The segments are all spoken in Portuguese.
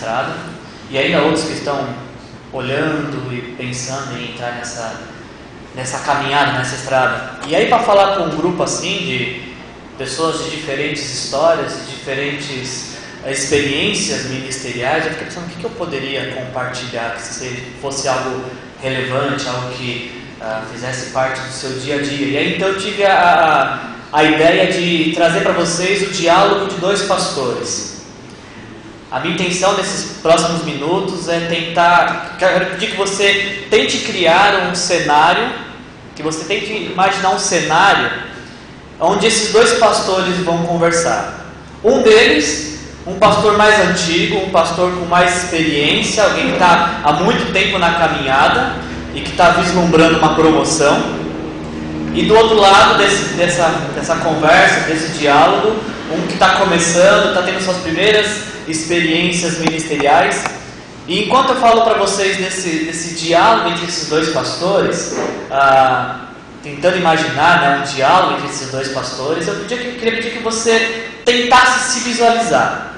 estrada, e ainda outros que estão olhando e pensando em entrar nessa caminhada, nessa estrada. E aí, para falar com um grupo assim de pessoas de diferentes histórias, de diferentes experiências ministeriais, eu fiquei pensando o que eu poderia compartilhar, que se fosse algo relevante, algo que fizesse parte do seu dia a dia. E aí então eu tive a ideia de trazer para vocês o diálogo de dois pastores. A minha intenção nesses próximos minutos é quero pedir que você tente criar um cenário, que você tente imaginar um cenário onde esses dois pastores vão conversar. Um deles, um pastor mais antigo, um pastor com mais experiência, alguém que está há muito tempo na caminhada e que está vislumbrando uma promoção. E do outro lado dessa conversa, desse diálogo, um que está começando, está tendo suas primeiras experiências ministeriais. E enquanto eu falo para vocês desse diálogo entre esses dois pastores, tentando imaginar, um diálogo entre esses dois pastores, eu queria pedir que você tentasse se visualizar.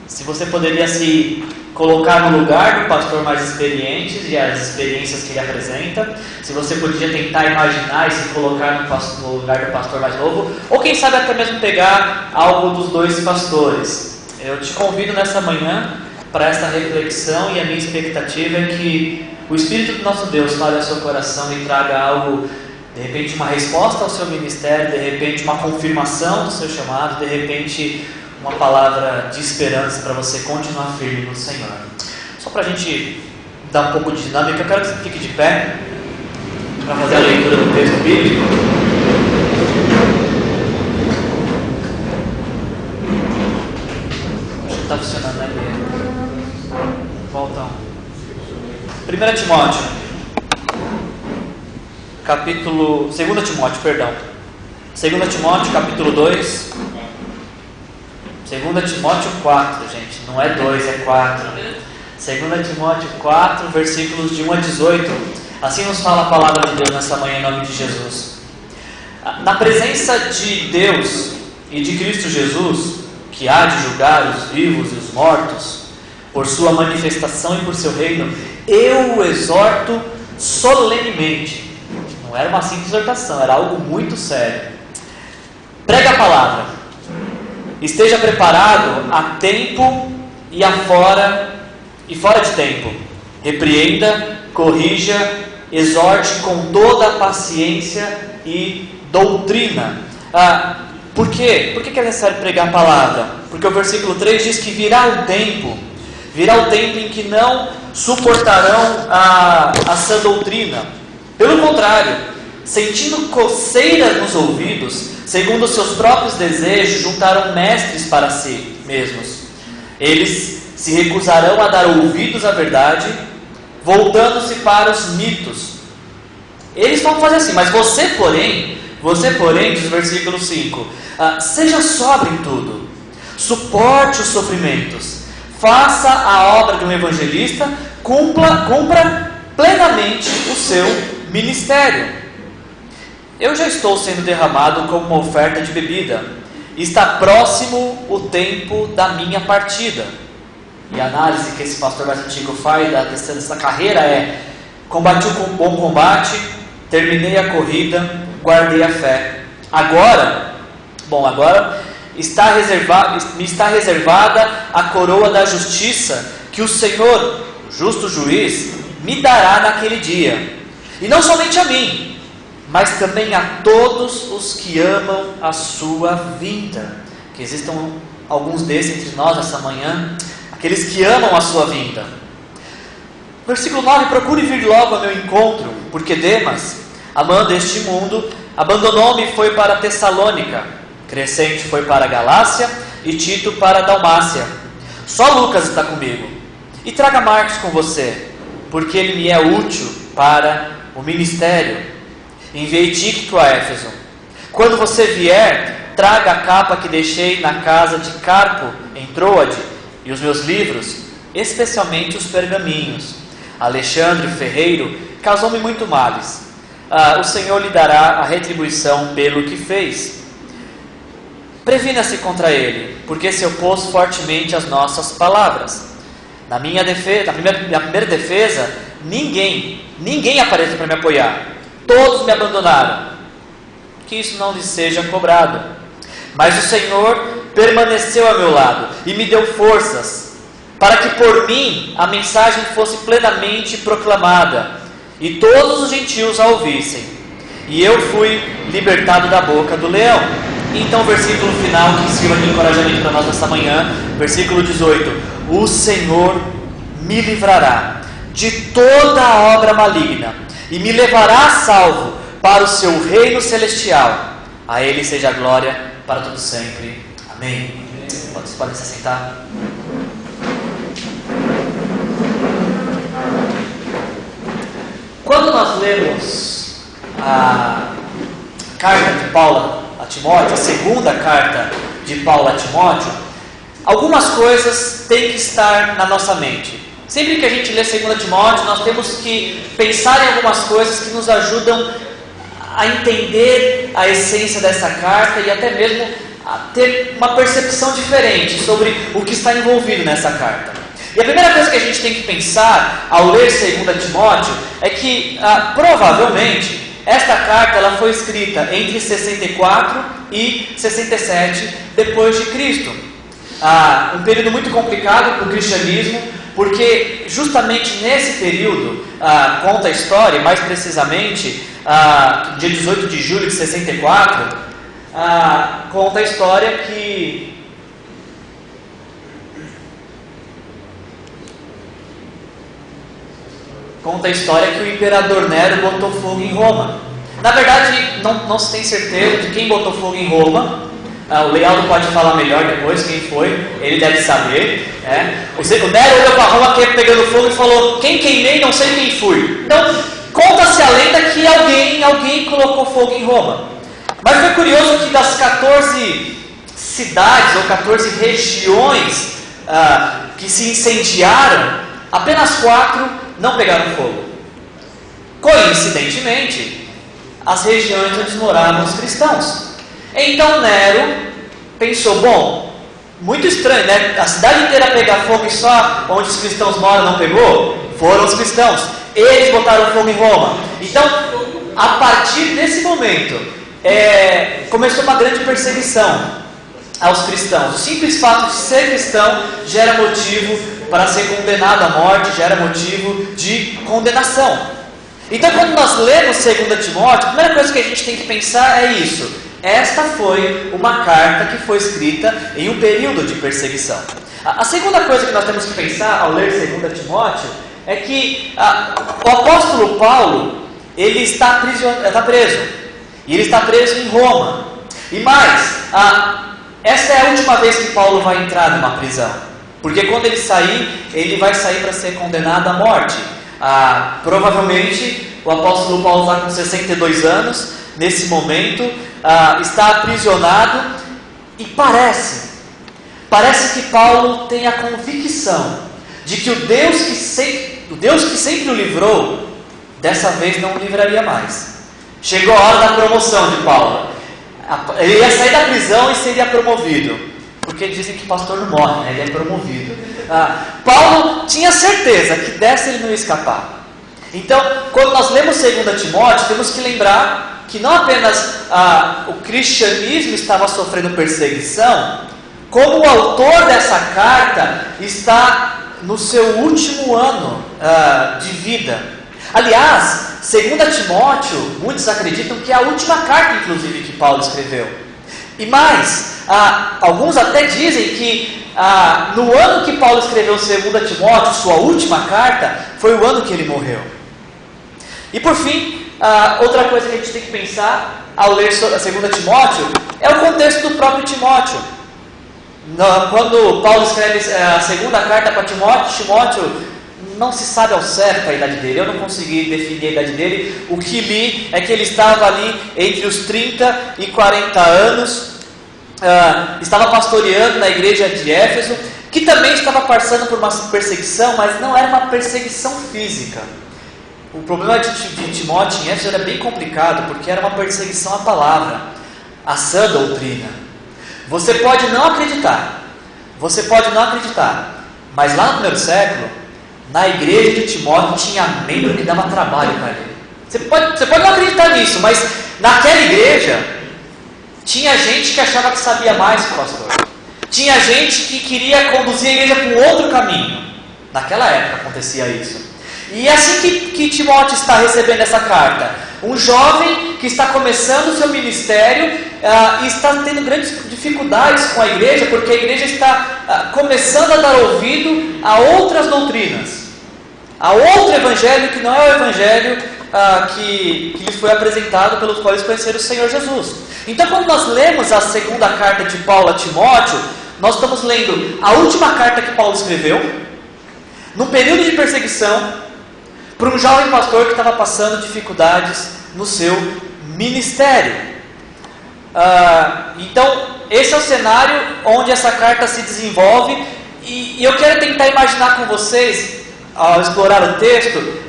Se você poderia se colocar no lugar do pastor mais experiente e as experiências que ele apresenta, se você podia tentar imaginar e se colocar no lugar do pastor mais novo, ou quem sabe até mesmo pegar algo dos dois pastores. Eu te convido nessa manhã para esta reflexão, e a minha expectativa é que o Espírito do nosso Deus fale ao seu coração e traga algo, de repente uma resposta ao seu ministério, de repente uma confirmação do seu chamado, de repente uma palavra de esperança para você continuar firme no Senhor. Só para a gente dar um pouco de dinâmica, eu quero que você fique de pé para fazer a leitura do texto bíblico. Acho que está funcionando, né? Volta 1 Timóteo, 2 Timóteo, perdão. 2 Timóteo, capítulo 2. 2 Timóteo 4, gente, não é 2, é 4. 2 Timóteo 4, versículos de 1 a 18. Assim nos fala a palavra de Deus nessa manhã, em nome de Jesus. Na presença de Deus e de Cristo Jesus, que há de julgar os vivos e os mortos, por sua manifestação e por seu reino, eu o exorto solenemente. Não era uma simples exortação, era algo muito sério. Prega a palavra. Esteja preparado a tempo e fora de tempo. Repreenda, corrija, exorte com toda a paciência e doutrina. Por quê? Por que é necessário pregar a palavra? Porque o versículo 3 diz que virá o tempo em que não suportarão a sã doutrina. Pelo contrário, sentindo coceira nos ouvidos, segundo os seus próprios desejos, juntaram mestres para si mesmos. Eles se recusarão a dar ouvidos à verdade, voltando-se para os mitos. Eles vão fazer assim, mas você porém, diz o versículo 5, seja sóbrio em tudo, suporte os sofrimentos, faça a obra de um evangelista, cumpra plenamente o seu ministério. Eu já estou sendo derramado como uma oferta de bebida. Está próximo o tempo da minha partida. E a análise que esse pastor mais antigo faz dessa carreira é: combati o bom combate, terminei a corrida, guardei a fé. Agora me está reservada a coroa da justiça, que o Senhor, justo juiz, me dará naquele dia. E não somente a mim, mas também a todos os que amam a sua vinda. Que existam alguns desses entre nós essa manhã, aqueles que amam a sua vinda. Versículo 9: procure vir logo ao meu encontro, porque Demas, amando este mundo, abandonou-me e foi para Tessalônica. Crescente foi para a Galácia e Tito para a Dalmácia. Só Lucas está comigo. E traga Marcos com você, porque ele me é útil para o ministério. Enviei Tíquico a Éfeso. Quando você vier, traga a capa que deixei na casa de Carpo, em Troade, e os meus livros, especialmente os pergaminhos. Alexandre, o ferreiro, causou-me muito males. O Senhor lhe dará a retribuição pelo que fez. Previna-se contra ele, porque se opôs fortemente às nossas palavras. Na minha primeira defesa, ninguém apareceu para me apoiar. Todos me abandonaram. Que isso não lhes seja cobrado. Mas o Senhor permaneceu ao meu lado e me deu forças, para que por mim a mensagem fosse plenamente proclamada, e todos os gentios a ouvissem. E eu fui libertado da boca do leão. Então o versículo final que sirva de encorajamento para nós nessa manhã, versículo 18: o Senhor me livrará de toda a obra maligna e me levará a salvo para o seu reino celestial. A Ele seja a glória para todo sempre. Amém. Vocês podem se sentar. Quando nós lemos a carta de Paulo a Timóteo, a segunda carta de Paulo a Timóteo, algumas coisas têm que estar na nossa mente. Sempre que a gente lê 2 Timóteo, nós temos que pensar em algumas coisas que nos ajudam a entender a essência dessa carta e até mesmo a ter uma percepção diferente sobre o que está envolvido nessa carta. E a primeira coisa que a gente tem que pensar ao ler 2 Timóteo é que provavelmente esta carta ela foi escrita entre 64 e 67 depois de Cristo. Um período muito complicado para o cristianismo, porque justamente nesse período, conta a história, mais precisamente, dia 18 de julho de 64, conta a história que o imperador Nero botou fogo em Roma. Na verdade, não se tem certeza de quem botou fogo em Roma. O Lealdo pode falar melhor depois quem foi, ele deve saber. O Nero olhou para Roma pegando fogo e falou: quem queimei, não sei quem fui. Então, conta-se a lenda que alguém colocou fogo em Roma. Mas foi curioso que das 14 cidades ou 14 regiões que se incendiaram, apenas 4 não pegaram fogo. Coincidentemente, as regiões onde moravam os cristãos. Então Nero pensou: bom, muito estranho, né? A cidade inteira pegar fogo e só onde os cristãos moram não pegou? Foram os cristãos. Eles botaram fogo em Roma. Então, a partir desse momento, começou uma grande perseguição aos cristãos. O simples fato de ser cristão já era motivo para ser condenado à morte, já era motivo de condenação. Então, quando nós lemos 2 Timóteo, a primeira coisa que a gente tem que pensar é isso: esta foi uma carta que foi escrita em um período de perseguição. A segunda coisa que nós temos que pensar ao ler 2 Timóteo é que o apóstolo Paulo, ele está preso, e ele está preso em Roma. E mais, essa é a última vez que Paulo vai entrar numa prisão, porque quando ele sair, ele vai sair para ser condenado à morte. Provavelmente o apóstolo Paulo está com 62 anos nesse momento, está aprisionado, e parece que Paulo tem a convicção de que o Deus que sempre o livrou, dessa vez não o livraria mais. Chegou a hora da promoção de Paulo. Ele ia sair da prisão e seria promovido, porque dizem que pastor não morre, né? Ele é promovido. Paulo tinha certeza que dessa ele não ia escapar. Então, quando nós lemos 2 Timóteo, temos que lembrar que não apenas o cristianismo estava sofrendo perseguição, como o autor dessa carta está no seu último ano de vida. Aliás, 2 Timóteo, muitos acreditam que é a última carta, inclusive, que Paulo escreveu. E mais, alguns até dizem que no ano que Paulo escreveu 2 Timóteo, sua última carta, foi o ano que ele morreu. E por fim, outra coisa que a gente tem que pensar ao ler 2 Timóteo é o contexto do próprio Timóteo. Quando Paulo escreve a segunda carta para Timóteo, não se sabe ao certo a idade dele. Eu não consegui definir a idade dele. O que li é que ele estava ali entre os 30 e 40 anos, estava pastoreando na igreja de Éfeso, que também estava passando por uma perseguição, mas não era uma perseguição física. O problema de Timóteo em Éfeso era bem complicado, porque era uma perseguição à palavra, à sã doutrina. Você pode não acreditar, Mas lá no primeiro século, na igreja de Timóteo tinha membro que dava trabalho para ele. Você pode não acreditar nisso, mas naquela igreja tinha gente que achava que sabia mais que o pastor. Tinha gente que queria conduzir a igreja para um outro caminho. Naquela época acontecia isso. E é assim que Timóteo está recebendo essa carta. Um jovem que está começando o seu ministério e está tendo grandes dificuldades com a igreja, porque a igreja está começando a dar ouvido a outras doutrinas, a outro evangelho que não é o evangelho que lhes foi apresentado, pelos quais conheceram o Senhor Jesus. Então, quando nós lemos a segunda carta de Paulo a Timóteo, nós estamos lendo a última carta que Paulo escreveu, num período de perseguição, para um jovem pastor que estava passando dificuldades no seu ministério. Então, esse é o cenário onde essa carta se desenvolve, e eu quero tentar imaginar com vocês, ao explorar o texto,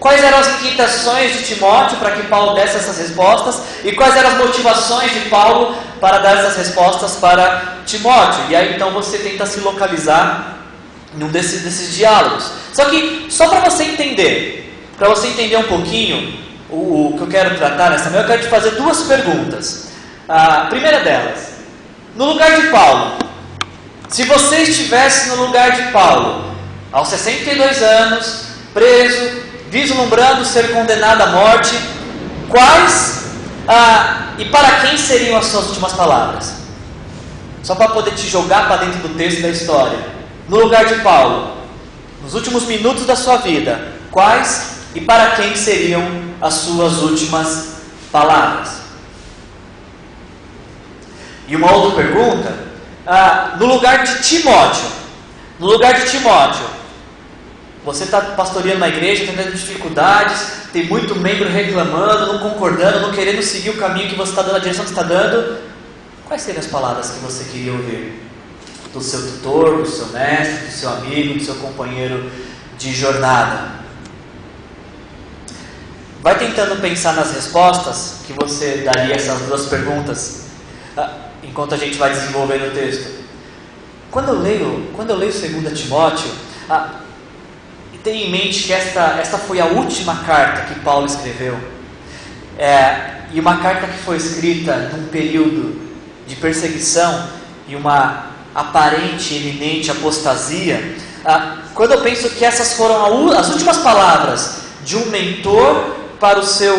quais eram as inquietações de Timóteo para que Paulo desse essas respostas, e quais eram as motivações de Paulo para dar essas respostas para Timóteo. E aí então você tenta se localizar em um desses diálogos. Só para você entender um pouquinho o que eu quero tratar nessa manhã, eu quero te fazer duas perguntas. A primeira delas: no lugar de Paulo, se você estivesse no lugar de Paulo, aos 62 anos, preso, vislumbrando ser condenado à morte, quais e para quem seriam as suas últimas palavras? Só para poder te jogar para dentro do texto da história. No lugar de Paulo, nos últimos minutos da sua vida, quais e para quem seriam as suas últimas palavras? E uma outra pergunta: no lugar de Timóteo, você está pastoreando na igreja, está tendo dificuldades, tem muito membro reclamando, não concordando, não querendo seguir o caminho que você está dando, a direção que você está dando. Quais seriam as palavras que você queria ouvir? Do seu tutor, do seu mestre, do seu amigo, do seu companheiro de jornada? Vai tentando pensar nas respostas que você daria a essas duas perguntas, enquanto a gente vai desenvolvendo o texto. Quando eu leio 2 Timóteo, tenha em mente que esta foi a última carta que Paulo escreveu, e uma carta que foi escrita num período de perseguição e uma aparente e iminente apostasia. Quando eu penso que essas foram as últimas palavras de um mentor para o seu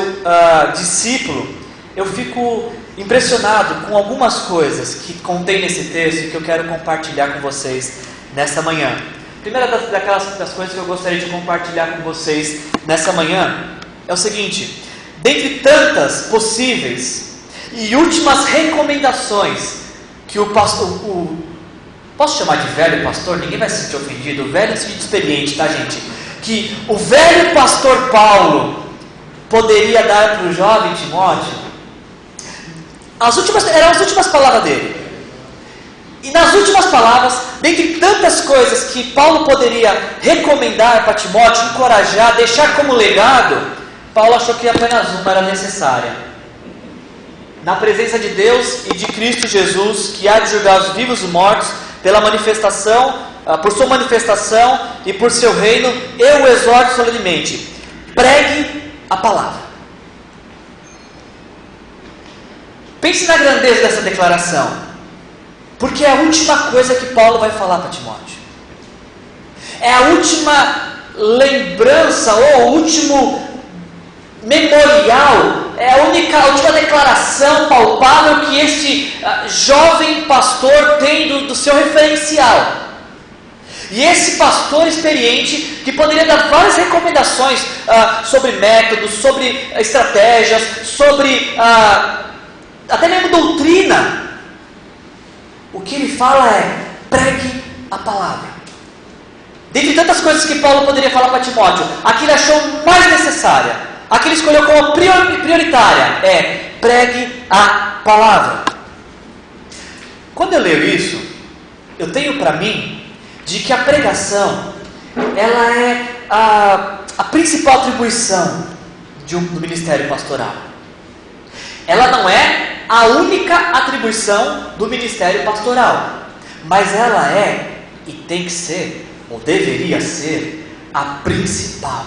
discípulo, eu fico impressionado com algumas coisas que contém nesse texto e que eu quero compartilhar com vocês nesta manhã. Primeira das coisas que eu gostaria de compartilhar com vocês nessa manhã é o seguinte: dentre tantas possíveis e últimas recomendações que o pastor, posso chamar de velho pastor? Ninguém vai se sentir ofendido. O velho se experiente, tá, gente? Que o velho pastor Paulo poderia dar para o jovem Timóteo, eram as últimas palavras dele. E nas últimas palavras, dentre tantas coisas que Paulo poderia recomendar para Timóteo, encorajar, deixar como legado, Paulo achou que apenas uma era necessária. Na presença de Deus e de Cristo Jesus, que há de julgar os vivos e os mortos, pela manifestação, por sua manifestação e por seu reino, eu o exorto solenemente: pregue a palavra. Pense na grandeza dessa declaração, porque é a última coisa que Paulo vai falar para Timóteo. É a última lembrança ou o último memorial, é a última declaração palpável que este jovem pastor tem do seu referencial. E esse pastor experiente, que poderia dar várias recomendações sobre métodos, sobre estratégias, sobre até mesmo doutrina, o que ele fala é: pregue a palavra. Dentre tantas coisas que Paulo poderia falar para Timóteo, a que ele achou mais necessária, a que ele escolheu como prioritária, é: pregue a palavra. Quando eu leio isso, eu tenho para mim de que a pregação, ela é a principal atribuição do ministério pastoral. Ela não é a única atribuição do ministério pastoral, mas ela é, e tem que ser, ou deveria ser, a principal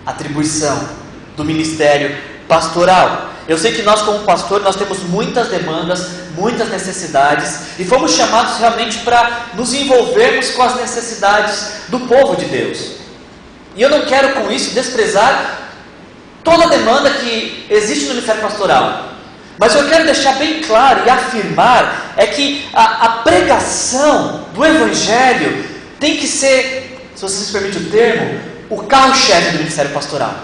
atribuição do ministério pastoral. Eu sei que nós, como pastor, nós temos muitas demandas, muitas necessidades, e fomos chamados realmente para nos envolvermos com as necessidades do povo de Deus. E eu não quero com isso desprezar toda a demanda que existe no ministério pastoral. Mas eu quero deixar bem claro e afirmar é que a pregação do Evangelho tem que ser, se vocês permitem o termo, o carro-chefe do ministério pastoral.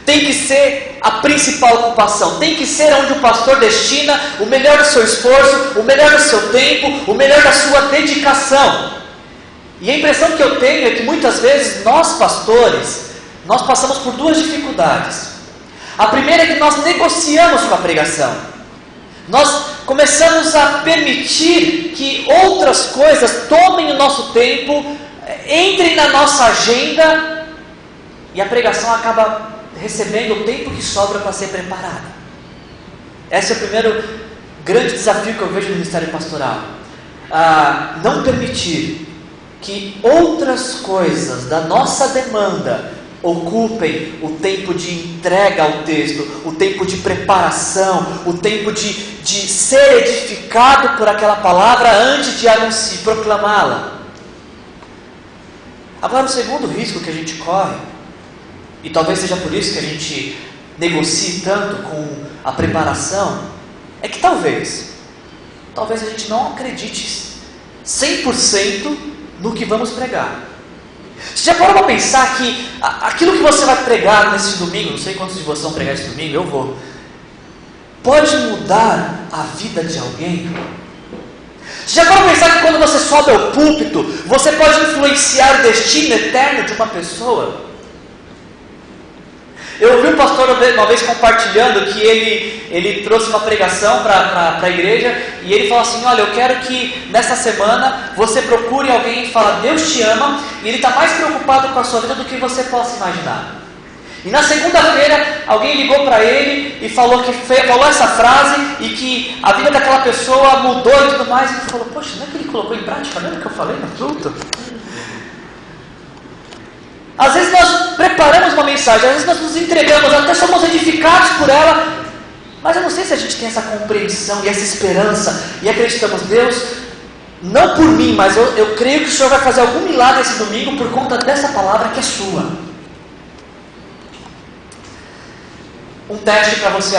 Tem que ser a principal ocupação, tem que ser onde o pastor destina o melhor do seu esforço, o melhor do seu tempo, o melhor da sua dedicação. E a impressão que eu tenho é que muitas vezes nós pastores, nós passamos por duas dificuldades. A primeira é que nós negociamos com a pregação. Nós começamos a permitir que outras coisas tomem o nosso tempo, entrem na nossa agenda, e a pregação acaba recebendo o tempo que sobra para ser preparada. Esse é o primeiro grande desafio que eu vejo no ministério pastoral. Não permitir que outras coisas da nossa demanda ocupem o tempo de entrega ao texto, o tempo de preparação, o tempo de ser edificado por aquela palavra antes de proclamá-la. Agora, o segundo risco que a gente corre, e talvez seja por isso que a gente negocie tanto com a preparação, é que talvez a gente não acredite 100% no que vamos pregar. Você já parou para pensar que aquilo que você vai pregar nesse domingo, não sei quantos de vocês vão pregar esse domingo, eu vou, pode mudar a vida de alguém? Você já parou para pensar que quando você sobe ao púlpito, você pode influenciar o destino eterno de uma pessoa? Eu ouvi um pastor uma vez compartilhando que ele trouxe uma pregação para a igreja, e ele falou assim: olha, eu quero que nessa semana você procure alguém e fala, Deus te ama, e Ele está mais preocupado com a sua vida do que você possa imaginar. E na segunda-feira alguém ligou para ele e falou essa frase, e que a vida daquela pessoa mudou e tudo mais, e ele falou, poxa, não é que ele colocou em prática mesmo o que eu falei no culto? Às vezes nós preparamos uma mensagem, às vezes nós nos entregamos, até somos edificados por ela, mas eu não sei se a gente tem essa compreensão e essa esperança, e acreditamos, Deus, não por mim, mas eu creio que o Senhor vai fazer algum milagre esse domingo por conta dessa palavra que é sua. Um teste para você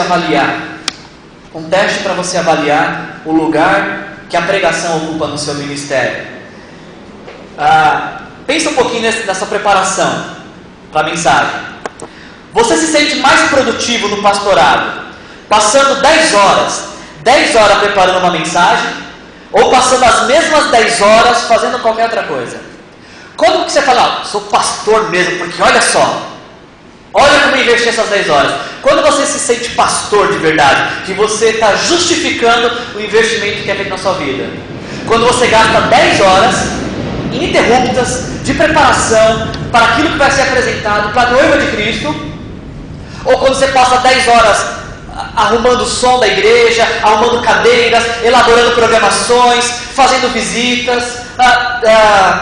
avaliar o lugar que a pregação ocupa no seu ministério. Pensa um pouquinho nessa preparação para a mensagem. Você se sente mais produtivo no pastorado passando 10 horas preparando uma mensagem, ou passando as mesmas 10 horas fazendo qualquer outra coisa? Como que você fala, sou pastor mesmo, porque olha só, olha como eu investi essas 10 horas. Quando você se sente pastor de verdade, que você está justificando o investimento que é feito na sua vida? Quando você gasta 10 horas ininterruptas de preparação para aquilo que vai ser apresentado para a noiva de Cristo, ou quando você passa 10 horas arrumando o som da igreja, arrumando cadeiras, elaborando programações, fazendo visitas,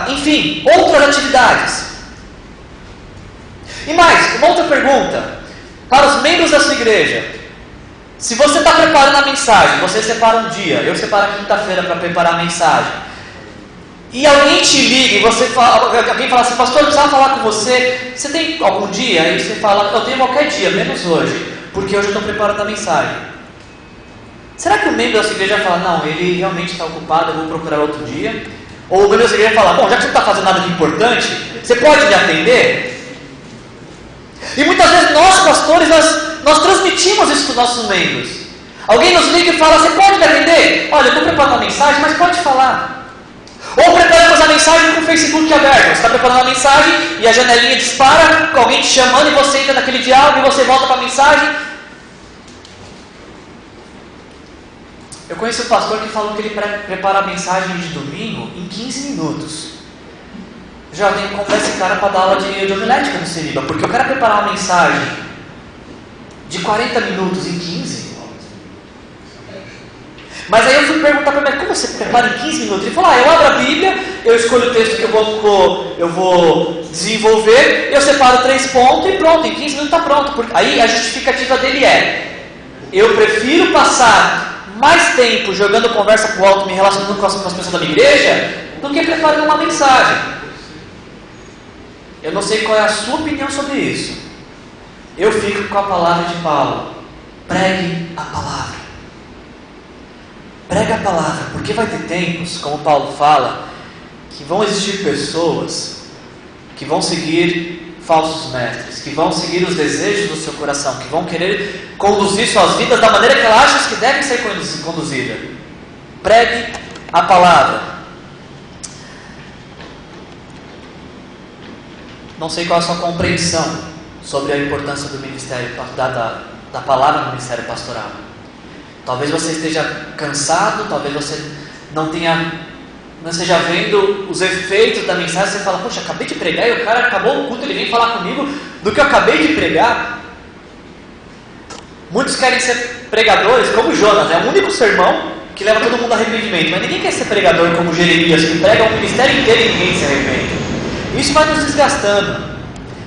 enfim, outras atividades. E mais, uma outra pergunta para os membros da sua igreja: se você está preparando a mensagem, você separa um dia, eu separo a quinta-feira para preparar a mensagem, e alguém te liga e alguém fala assim, pastor, eu precisava falar com você, você tem algum dia? Aí você fala, eu tenho qualquer dia, menos hoje, porque hoje eu estou preparando a mensagem. Será que o membro da sua igreja fala, não, ele realmente está ocupado, eu vou procurar outro dia? Ou o membro da sua igreja fala, bom, já que você não está fazendo nada de importante, você pode me atender? E muitas vezes nós, pastores, nós transmitimos isso para os nossos membros. Alguém nos liga e fala, você pode me atender? Olha, eu estou preparando uma mensagem, mas pode falar. Ou preparamos a mensagem com o Facebook aberto. Você está preparando a mensagem e a janelinha dispara, com alguém te chamando, e você entra naquele diálogo e você volta para a mensagem. Eu conheço um pastor que falou que ele prepara a mensagem de domingo em 15 minutos. Já tenho que comprar esse cara para dar aula de homilética no Ceriba, porque eu quero preparar uma mensagem de 40 minutos em 15. Mas aí eu fui perguntar para ele, como você prepara em 15 minutos? Ele falou, eu abro a Bíblia, eu escolho o texto que eu vou desenvolver, eu separo 3 pontos e pronto, em 15 minutos está pronto. Porque aí a justificativa dele eu prefiro passar mais tempo jogando conversa pro alto, me relacionando com as pessoas da minha igreja, do que preparando uma mensagem. Eu não sei qual é a sua opinião sobre isso. Eu fico com a palavra de Paulo. Pregue a palavra. Pregue a palavra, porque vai ter tempos, como Paulo fala, que vão existir pessoas que vão seguir falsos mestres, que vão seguir os desejos do seu coração, que vão querer conduzir suas vidas da maneira que ela acha que devem ser conduzida. Pregue a palavra. Não sei qual é a sua compreensão sobre a importância do ministério, da palavra no ministério pastoral. Talvez você esteja cansado, talvez você não esteja vendo os efeitos da mensagem. Você fala, poxa, acabei de pregar e o cara acabou o culto, ele vem falar comigo do que eu acabei de pregar. Muitos querem ser pregadores como Jonas, é o único sermão que leva todo mundo a arrependimento. Mas ninguém quer ser pregador como Jeremias, que prega o ministério inteiro e ninguém se arrepende. Isso vai nos desgastando.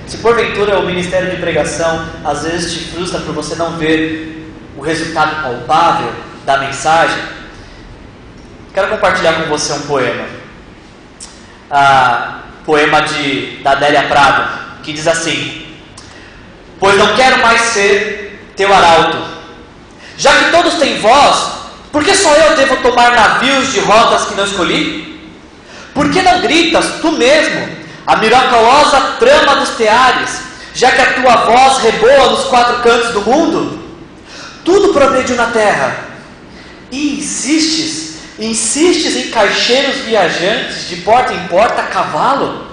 Se porventura o ministério de pregação às vezes te frustra por você não ver o resultado palpável da mensagem, quero compartilhar com você um poema. Poema da Adélia Prado, que diz assim: pois não quero mais ser teu arauto, já que todos têm voz, por que só eu devo tomar navios de rotas que não escolhi? Por que não gritas tu mesmo a miraculosa trama dos teares, já que a tua voz reboa nos 4 cantos do mundo? Tudo progrediu na terra, e insistes em caixeiros viajantes de porta em porta a cavalo?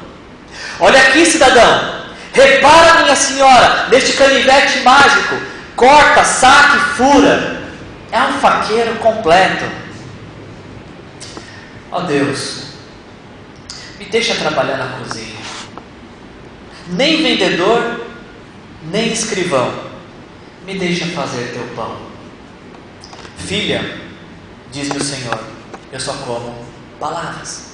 Olha aqui, cidadão, repara, minha senhora, neste canivete mágico, corta, saca e fura, é um faqueiro completo. Ó Deus, me deixa trabalhar na cozinha. Nem vendedor, nem escrivão, me deixa fazer teu pão. Filha, diz-me o Senhor, eu só como palavras.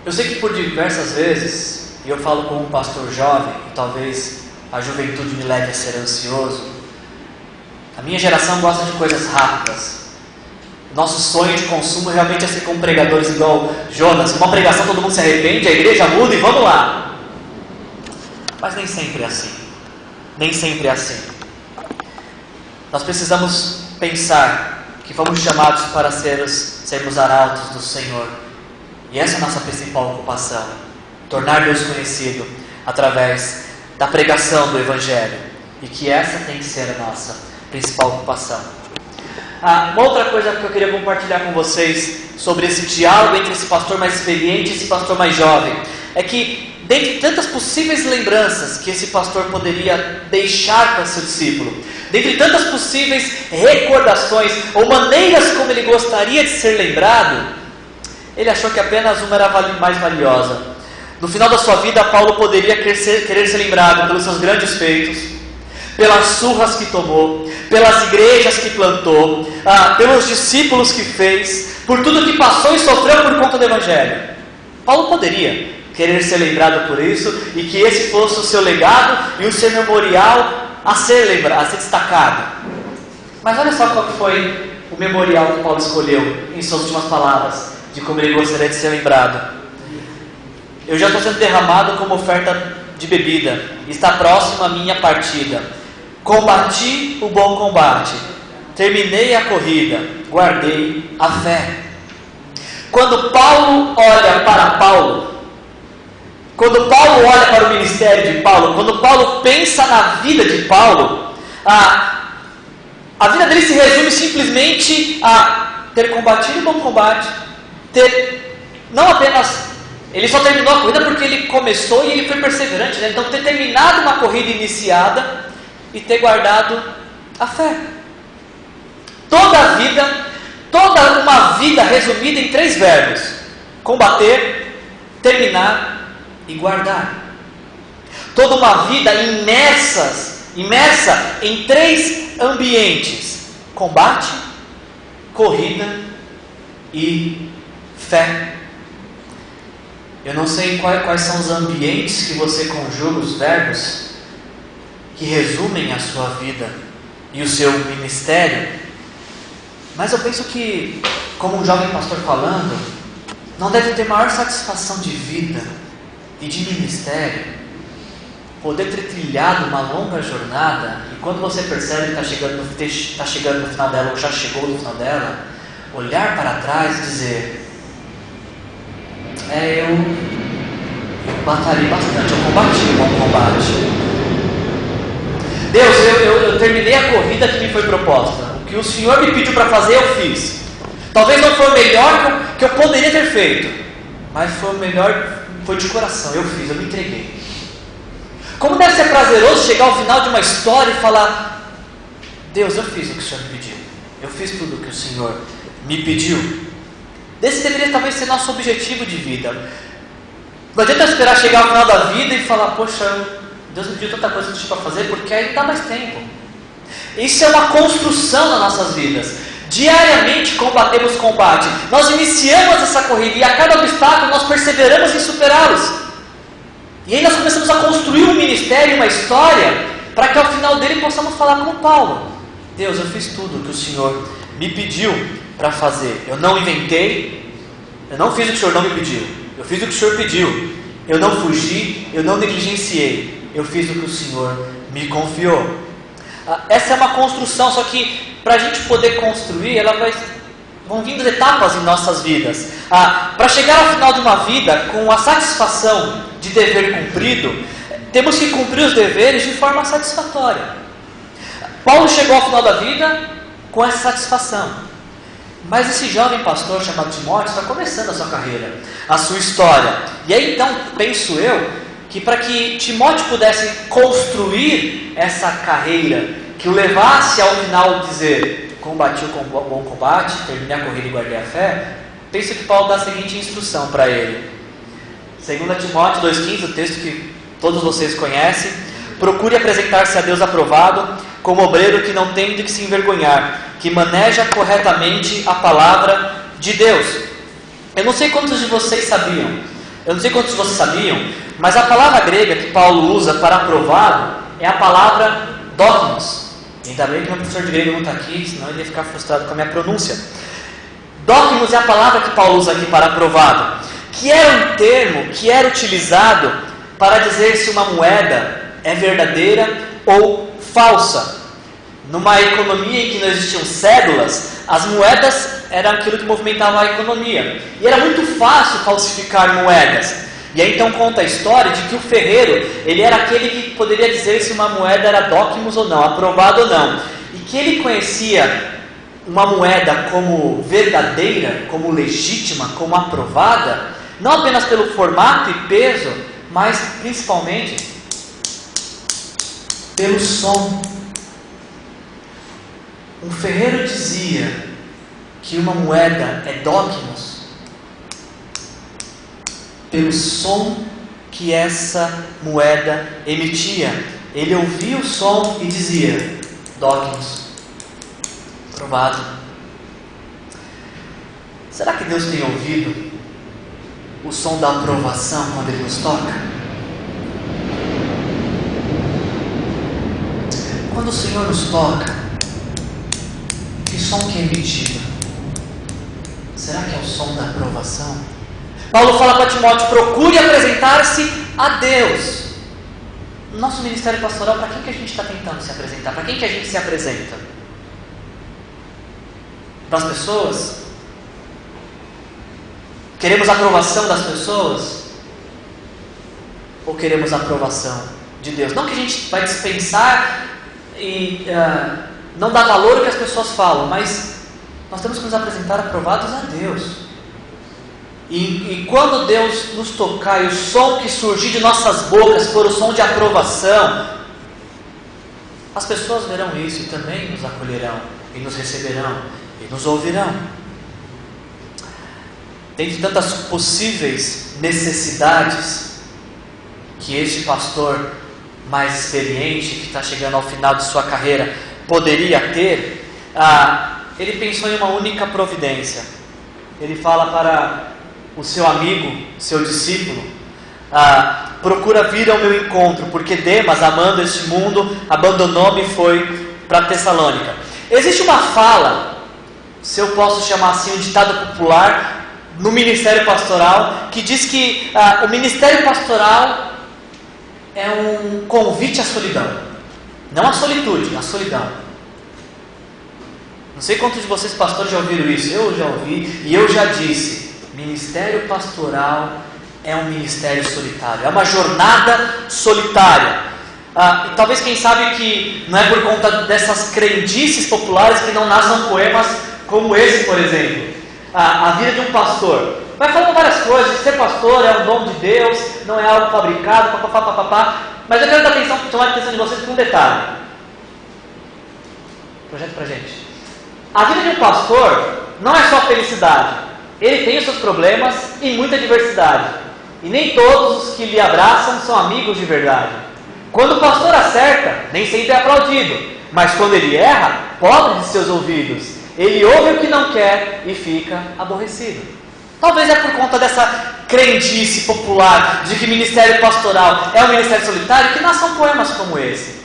Eu sei que por diversas vezes, e eu falo como um pastor jovem, e talvez a juventude me leve a ser ansioso, a minha geração gosta de coisas rápidas. Nosso sonho de consumo realmente é ser como pregadores igual Jonas. Uma pregação todo mundo se arrepende, a igreja muda e vamos lá. Mas nem sempre é assim. Nem sempre é assim. Nós precisamos pensar que fomos chamados para sermos arautos do Senhor. E essa é a nossa principal ocupação. Tornar Deus conhecido através da pregação do Evangelho. E que essa tem que ser a nossa principal ocupação. Uma outra coisa que eu queria compartilhar com vocês sobre esse diálogo entre esse pastor mais experiente e esse pastor mais jovem é que, dentre tantas possíveis lembranças que esse pastor poderia deixar para seu discípulo, dentre tantas possíveis recordações ou maneiras como ele gostaria de ser lembrado, ele achou que apenas uma era mais valiosa. No final da sua vida, Paulo poderia querer ser lembrado pelos seus grandes feitos, pelas surras que tomou, pelas igrejas que plantou, pelos discípulos que fez, por tudo que passou e sofreu por conta do Evangelho. Paulo poderia querer ser lembrado por isso, e que esse fosse o seu legado e o seu memorial a ser lembrado, a ser destacado. Mas olha só qual foi o memorial que Paulo escolheu em suas últimas palavras, de como ele gostaria de ser lembrado. Eu já estou sendo derramado como oferta de bebida, está próximo a minha partida. Combati o bom combate, terminei a corrida, guardei a fé. Quando Paulo olha para o ministério de Paulo, quando Paulo pensa na vida de Paulo, a vida dele se resume simplesmente a ter combatido o bom combate, não apenas, ele só terminou a corrida porque ele começou e ele foi perseverante, né? Então ter terminado uma corrida iniciada e ter guardado a fé. Toda uma vida resumida em 3 verbos: combater, terminar e guardar. Toda uma vida imersa em 3 ambientes: combate, corrida e fé. Eu não sei quais são os ambientes que você conjuga os verbos que resumem a sua vida e o seu ministério, mas eu penso que, como um jovem pastor falando, não deve ter maior satisfação de vida e de ministério poder ter trilhado uma longa jornada e quando você percebe que está chegando no final dela ou já chegou no final dela, olhar para trás e dizer: eu batalhei bastante, eu combati um bom combate. Deus, eu terminei a corrida que me foi proposta. O que o Senhor me pediu para fazer, eu fiz. Talvez não foi o melhor que eu poderia ter feito, mas foi o melhor, foi de coração, eu fiz, eu me entreguei. Como deve ser prazeroso chegar ao final de uma história e falar: Deus, eu fiz o que o Senhor me pediu, eu fiz tudo o que o Senhor me pediu. Esse deveria talvez ser nosso objetivo de vida. Não adianta esperar chegar ao final da vida e falar: poxa, Deus me pediu tanta coisa que eu tinha para fazer, porque aí não dá mais tempo. Isso é uma construção nas nossas vidas. Diariamente combatemos combate. Nós iniciamos essa corrida e a cada obstáculo nós perseveramos em superá-los. E aí nós começamos a construir um ministério, uma história, para que ao final dele possamos falar como Paulo: Deus, eu fiz tudo o que o Senhor me pediu para fazer. Eu não inventei, eu não fiz o que o Senhor não me pediu, eu fiz o que o Senhor pediu. Eu não fugi, eu não negligenciei, eu fiz o que o Senhor me confiou. Essa é uma construção, só que para a gente poder construir, vão vindo etapas em nossas vidas. Para chegar ao final de uma vida com a satisfação de dever cumprido, temos que cumprir os deveres de forma satisfatória. Paulo chegou ao final da vida com essa satisfação. Mas esse jovem pastor chamado Timóteo está começando a sua carreira, a sua história. E aí então, penso eu, que para que Timóteo pudesse construir essa carreira, que o levasse ao final dizer: combati o bom combate, terminei a corrida e guardei a fé, penso que Paulo dá a seguinte instrução para ele. 2 Timóteo 2,15, o texto que todos vocês conhecem: procure apresentar-se a Deus aprovado, como obreiro que não tem de que se envergonhar, que maneja corretamente a palavra de Deus. Eu não sei quantos de vocês sabiam, mas a palavra grega que Paulo usa para aprovado é a palavra dókimos. Ainda bem que meu professor de grego não está aqui, senão ele ia ficar frustrado com a minha pronúncia. Dókimos é a palavra que Paulo usa aqui para aprovado, que era um termo que era utilizado para dizer se uma moeda é verdadeira ou falsa. Numa economia em que não existiam cédulas, as moedas eram aquilo que movimentava a economia. E era muito fácil falsificar moedas. E aí então conta a história de que o ferreiro, ele era aquele que poderia dizer se uma moeda era dókimos ou não, aprovada ou não. E que ele conhecia uma moeda como verdadeira, como legítima, como aprovada, não apenas pelo formato e peso, mas principalmente pelo som. Um ferreiro dizia que uma moeda é dókimos pelo som que essa moeda emitia. Ele ouvia o som e dizia: dókimos, provado. Será que Deus tem ouvido o som da aprovação quando Ele nos toca? Quando o Senhor nos toca, que som que é emitido? Será que é o som da aprovação? Paulo fala para Timóteo: procure apresentar-se a Deus. No nosso ministério pastoral, para quem que a gente está tentando se apresentar? Para quem que a gente se apresenta? Para as pessoas? Queremos a aprovação das pessoas? Ou queremos a aprovação de Deus? Não que a gente vai dispensar e não dar valor ao que as pessoas falam, mas nós temos que nos apresentar aprovados a Deus. E quando Deus nos tocar e o som que surgir de nossas bocas for o som de aprovação, as pessoas verão isso e também nos acolherão, e nos receberão, e nos ouvirão. Dentre tantas possíveis necessidades que este pastor mais experiente, que está chegando ao final de sua carreira, poderia ter, ele pensou em uma única providência. Ele fala para o seu amigo, seu discípulo, procura vir ao meu encontro, porque Demas, amando este mundo, abandonou-me e foi para Tessalônica. Existe uma fala, se eu posso chamar assim, um ditado popular, no ministério pastoral, que diz que o ministério pastoral é um convite à solidão. Não à solitude, à solidão. Não sei quantos de vocês pastores já ouviram isso. Eu já ouvi e eu já disse: ministério pastoral é um ministério solitário, é uma jornada solitária. E talvez, quem sabe, que não é por conta dessas crendices populares que não nasçam poemas como esse, por exemplo. A vida de um pastor. Vai falando várias coisas. Ser pastor é um dom de Deus, não é algo fabricado, papapá. Mas eu quero chamar a atenção de vocês com um detalhe. Projeto pra gente. A vida de um pastor não é só felicidade. Ele tem os seus problemas e muita diversidade. E nem todos os que lhe abraçam são amigos de verdade. Quando o pastor acerta, nem sempre é aplaudido. Mas quando ele erra, pobre de seus ouvidos. Ele ouve o que não quer e fica aborrecido. Talvez é por conta dessa crendice popular de que ministério pastoral é um ministério solitário que nasçam poemas como esse.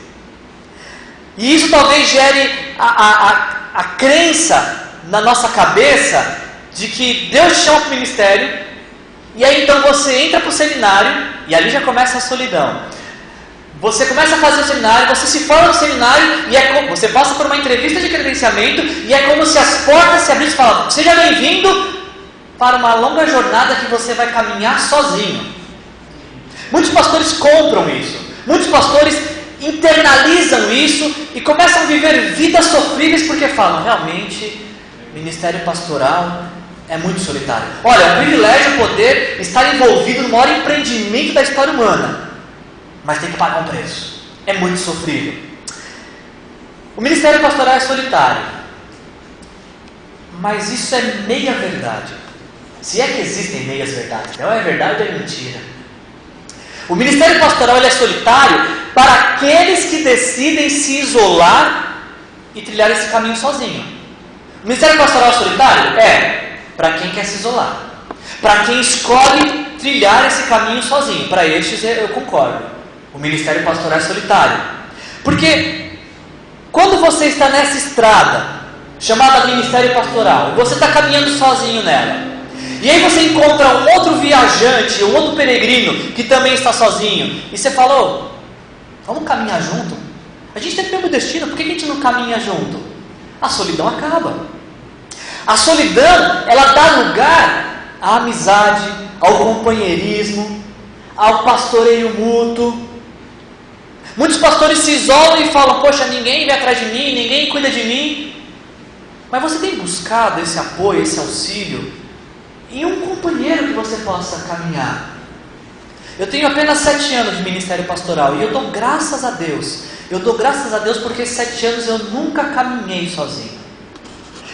E isso talvez gere a crença na nossa cabeça de que Deus te chama para o ministério, e aí então você entra para o seminário e ali já começa a solidão. Você começa a fazer o seminário, você se forma no seminário e você passa por uma entrevista de credenciamento e é como se as portas se abrissem e falavam: seja bem-vindo para uma longa jornada que você vai caminhar sozinho. Muitos pastores compram isso. Muitos pastores internalizam isso e começam a viver vidas sofríveis porque falam: realmente, ministério pastoral é muito solitário. Olha, é um privilégio poder estar envolvido no maior empreendimento da história humana. Mas tem que pagar um preço. É muito sofrível. O ministério pastoral é solitário. Mas isso é meia verdade. Se é que existem meias verdades. Não é verdade ou é mentira. O ministério pastoral ele é solitário para aqueles que decidem se isolar e trilhar esse caminho sozinho. O ministério pastoral é solitário? É. Para quem quer se isolar. Para quem escolhe trilhar esse caminho sozinho. Para estes eu concordo. O ministério pastoral é solitário. Porque quando você está nessa estrada chamada ministério pastoral, você está caminhando sozinho nela, e aí você encontra um outro viajante, um outro peregrino que também está sozinho, e você fala: vamos caminhar junto? A gente tem o mesmo destino, por que a gente não caminha junto? A solidão acaba. A solidão, ela dá lugar à amizade, ao companheirismo, ao pastoreio mútuo. Muitos pastores se isolam e falam: poxa, ninguém vem atrás de mim, ninguém cuida de mim. Mas você tem buscado esse apoio, esse auxílio em um companheiro que você possa caminhar. Eu tenho apenas 7 anos de ministério pastoral e eu dou graças a Deus. Eu dou graças a Deus porque 7 anos eu nunca caminhei sozinho.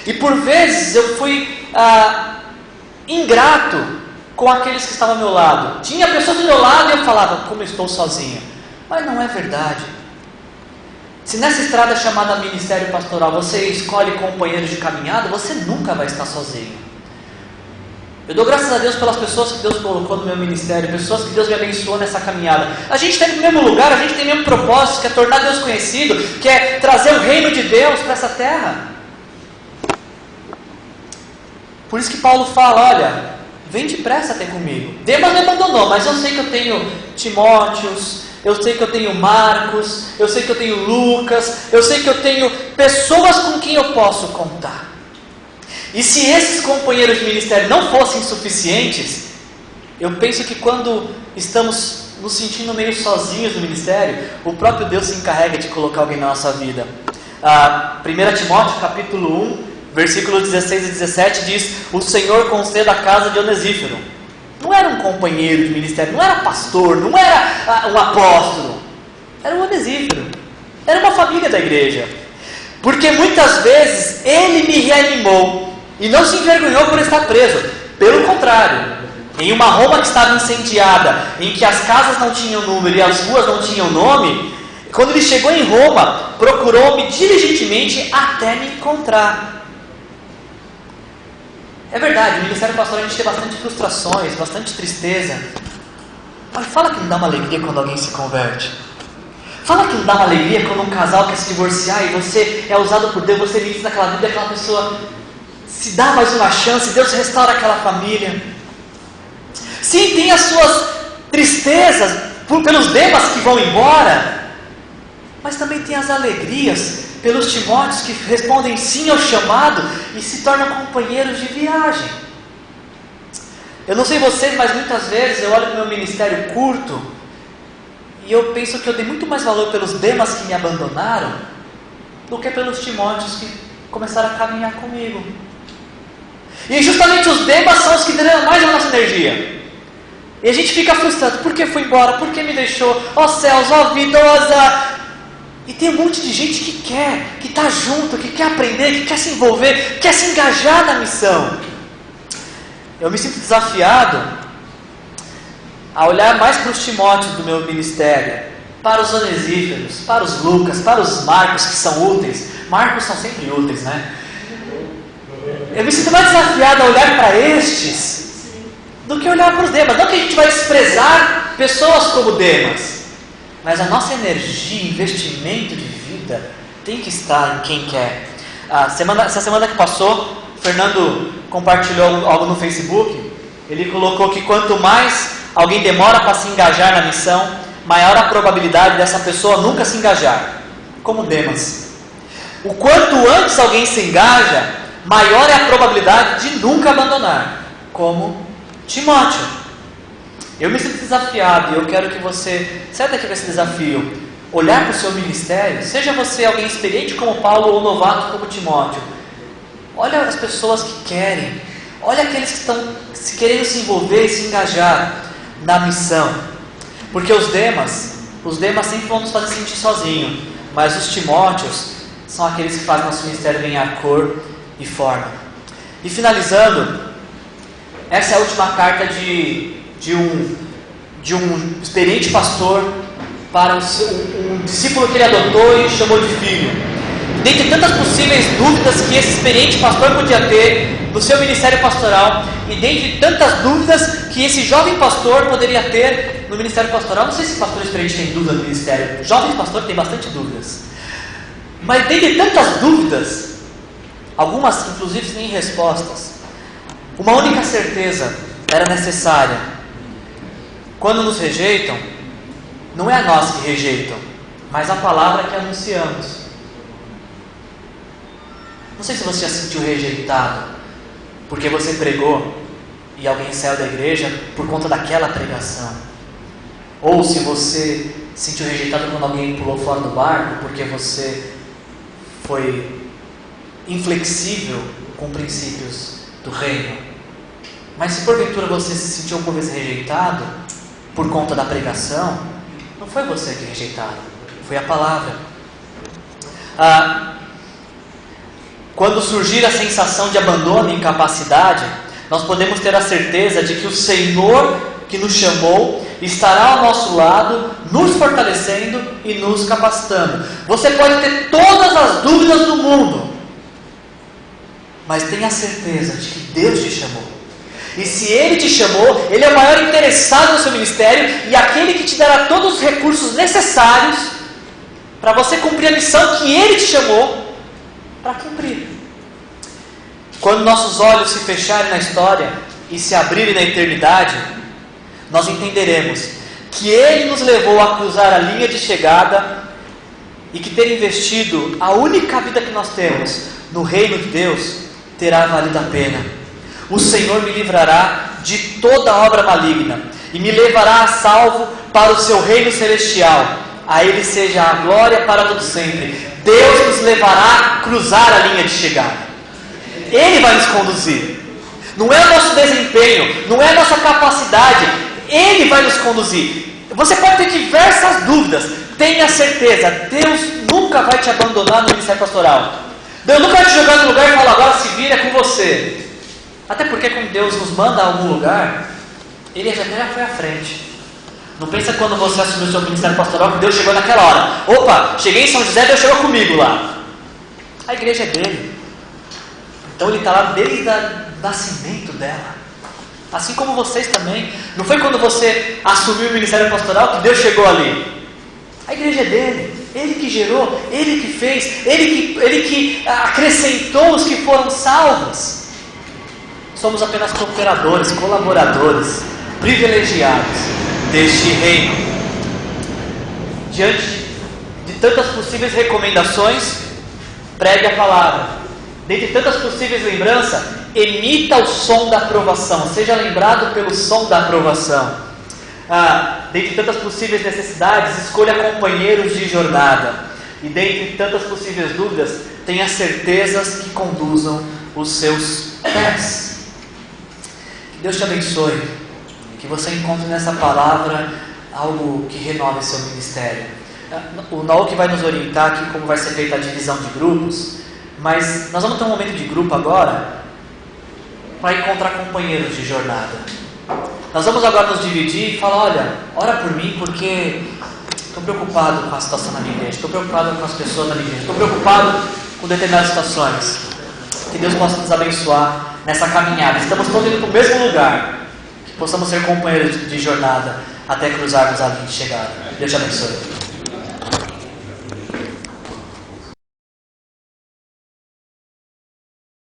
E por vezes eu fui ingrato com aqueles que estavam ao meu lado. Tinha pessoas do meu lado e eu falava: como eu estou sozinho. Mas não é verdade. Se nessa estrada chamada ministério pastoral você escolhe companheiros de caminhada, você nunca vai estar sozinho. Eu dou graças a Deus pelas pessoas que Deus colocou no meu ministério, pessoas que Deus me abençoou nessa caminhada. A gente está no mesmo lugar, a gente tem o mesmo propósito, que é tornar Deus conhecido, que é trazer o reino de Deus para essa terra. Por isso que Paulo fala: olha, vem depressa até comigo. Demas me abandonou, mas eu sei que eu tenho Timóteos, eu sei que eu tenho Marcos, eu sei que eu tenho Lucas, eu sei que eu tenho pessoas com quem eu posso contar. E se esses companheiros de ministério não fossem suficientes, eu penso que quando estamos nos sentindo meio sozinhos no ministério, o próprio Deus se encarrega de colocar alguém na nossa vida. 1 Timóteo capítulo 1, versículos 16 e 17 diz: o Senhor conceda a casa de Onesíforo. Não era um companheiro de ministério, não era pastor, não era um apóstolo, era um Onesíforo, era uma família da igreja. Porque muitas vezes ele me reanimou e não se envergonhou por estar preso. Pelo contrário, em uma Roma que estava incendiada, em que as casas não tinham número e as ruas não tinham nome, Quando ele chegou em Roma, procurou-me diligentemente até me encontrar. É verdade, no ministério pastoral a gente tem bastante frustrações, bastante tristeza. Mas fala que não dá uma alegria quando alguém se converte. Fala que não dá uma alegria quando um casal quer se divorciar e você é usado por Deus, você vive naquela vida e aquela pessoa se dá mais uma chance, Deus restaura aquela família. Sim, tem as suas tristezas pelos Demas que vão embora, mas também tem as alegrias pelos Timóteos que respondem sim ao chamado e se tornam companheiros de viagem. Eu não sei vocês, mas muitas vezes eu olho para o meu ministério curto e eu penso que eu dei muito mais valor pelos Demas que me abandonaram do que pelos Timóteos que começaram a caminhar comigo. E justamente os Demas são os que drenam mais a nossa energia. E a gente fica frustrado. Por que foi embora? Por que me deixou? Ó céus, ó vida, ó azar. E tem um monte de gente que quer, que está junto, que quer aprender, que quer se envolver, que quer se engajar na missão. Eu me sinto desafiado a olhar mais para os Timóteos do meu ministério, para os onesíferos, para os Lucas, para os Marcos que são úteis. Marcos são sempre úteis, né? Eu me sinto mais desafiado a olhar para estes do que olhar para os Demas. Não que a gente vai desprezar pessoas como Demas, mas a nossa energia, investimento de vida tem que estar em quem quer. Essa semana que passou, o Fernando compartilhou algo no Facebook. Ele colocou que quanto mais alguém demora para se engajar na missão, maior a probabilidade dessa pessoa nunca se engajar, como Demas. O quanto antes alguém se engaja, maior é a probabilidade de nunca abandonar, como Timóteo. Eu me sinto desafiado e eu quero que você saia daqui com esse desafio, olhar para o seu ministério, seja você alguém experiente como Paulo ou novato como Timóteo. Olha as pessoas que querem, olha aqueles que estão querendo se envolver e se engajar na missão. Porque os Demas sempre vão nos fazer sentir sozinhos, mas os Timóteos são aqueles que fazem nosso ministério ganhar cor e forma. E finalizando, essa é a última carta de um experiente pastor para um discípulo que ele adotou e chamou de filho. Dentre tantas possíveis dúvidas que esse experiente pastor podia ter no seu ministério pastoral, e dentre tantas dúvidas que esse jovem pastor poderia ter no ministério pastoral, não sei se pastor experiente tem dúvida no ministério, jovem pastor tem bastante dúvidas, mas dentre tantas dúvidas, algumas inclusive sem respostas, uma única certeza era necessária: quando nos rejeitam, não é a nós que rejeitam, mas a palavra que anunciamos. Não sei se você já se sentiu rejeitado porque você pregou e alguém saiu da igreja por conta daquela pregação, ou se você se sentiu rejeitado quando alguém pulou fora do barco porque você foi inflexível com princípios do reino. Mas se porventura você se sentiu alguma vez rejeitado por conta da pregação, não foi você que rejeitaram, foi a palavra. Quando surgir a sensação de abandono e incapacidade, nós podemos ter a certeza de que o Senhor que nos chamou estará ao nosso lado, nos fortalecendo e nos capacitando. Você pode ter todas as dúvidas do mundo, mas tenha certeza de que Deus te chamou. E se Ele te chamou, Ele é o maior interessado no seu ministério e aquele que te dará todos os recursos necessários para você cumprir a missão que Ele te chamou para cumprir. Quando nossos olhos se fecharem na história e se abrirem na eternidade, nós entenderemos que Ele nos levou a cruzar a linha de chegada e que ter investido a única vida que nós temos no reino de Deus terá valido a pena. O Senhor me livrará de toda obra maligna e me levará a salvo para o seu reino celestial. A Ele seja a glória para todo sempre. Deus nos levará a cruzar a linha de chegada. Ele vai nos conduzir. Não é o nosso desempenho, não é a nossa capacidade. Ele vai nos conduzir. Você pode ter diversas dúvidas. Tenha certeza, Deus nunca vai te abandonar no ministério pastoral. Deus nunca vai te jogar no lugar e falar: agora se vira com você. Até porque quando Deus nos manda a algum lugar, Ele já foi à frente. Não pensa quando você assumiu o seu ministério pastoral que Deus chegou naquela hora. Opa, cheguei em São José, Deus chegou comigo lá. A igreja é dele. Então ele está lá desde o nascimento dela. Assim como vocês também. Não foi quando você assumiu o ministério pastoral que Deus chegou ali. A igreja é dele. Ele que gerou, ele que fez, ele que acrescentou os que foram salvos. Somos apenas cooperadores, colaboradores, privilegiados deste reino. Diante de tantas possíveis recomendações, pregue a palavra. Dentre tantas possíveis lembranças, emita o som da aprovação. Seja lembrado pelo som da aprovação. Dentre tantas possíveis necessidades, escolha companheiros de jornada. E dentre tantas possíveis dúvidas, tenha certezas que conduzam os seus pés. Que Deus te abençoe. Que você encontre nessa palavra algo que renove seu ministério. O Nauk vai nos orientar aqui como vai ser feita a divisão de grupos. Mas nós vamos ter um momento de grupo agora para encontrar companheiros de jornada. Nós vamos agora nos dividir e falar, olha, ora por mim porque estou preocupado com a situação na minha igreja, estou preocupado com as pessoas na minha igreja, estou preocupado com determinadas situações. Que Deus possa nos abençoar nessa caminhada. Estamos todos indo para o mesmo lugar. Que possamos ser companheiros de jornada até cruzarmos a linha de chegada. Deus te abençoe.